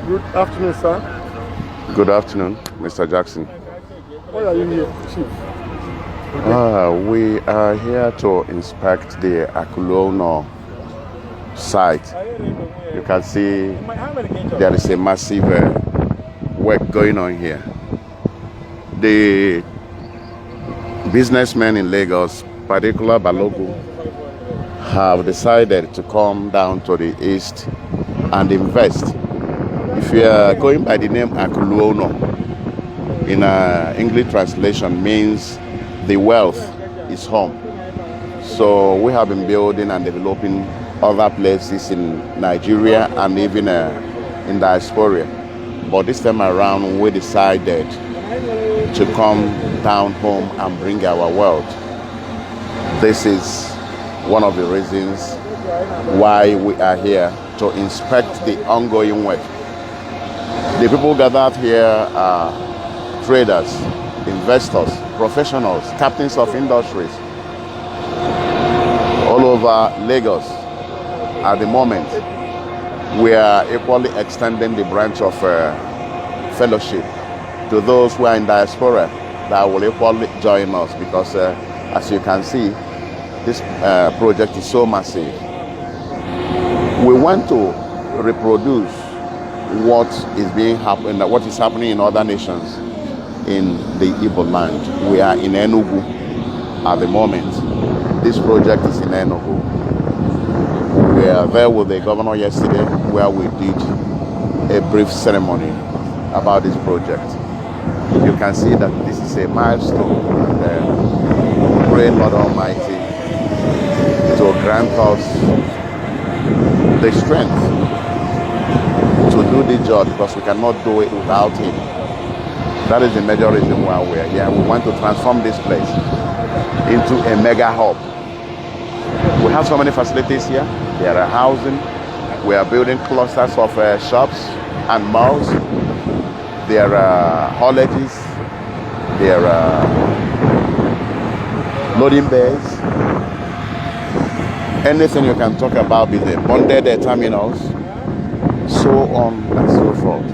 Good afternoon, sir. Good afternoon, Mr. Jackson. Why are you here, Chief? We are here to inspect the Akulono site. You can see there is a massive work going on here. The businessmen in Lagos, particularly Balogu, have decided to come down to the east and invest. If you are going by the name Akuluono, in English translation means the wealth is home. So we have been building and developing other places in Nigeria and even in diaspora. But this time around, we decided to come down home and bring our wealth. This is one of the reasons why we are here, to inspect the ongoing work. The people gathered here are traders, investors, professionals, captains of industries all over Lagos. At the moment, we are equally extending the branch of fellowship to those who are in diaspora that will equally join us, because as you can see, this project is so massive. We want to reproduce what is happening in other nations in the Igbo land. We are in Enugu at the moment. This project is in Enugu. We are there with the governor yesterday, where we did a brief ceremony about this project. You can see that this is a milestone, and we pray Lord Almighty to grant us the strength to do the job, because we cannot do it without him. That is the major reason why we are here. We want to transform this place into a mega hub. We have so many facilities here. There are housing. We are building clusters of shops and malls. There are haulages. There are loading bays. Anything you can talk about with the bonded terminals, so on and so forth.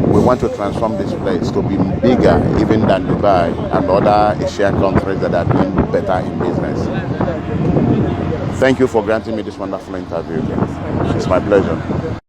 We want to transform this place to be bigger even than Dubai and other Asian countries that are doing better in business. Thank you for granting me this wonderful interview. It's my pleasure.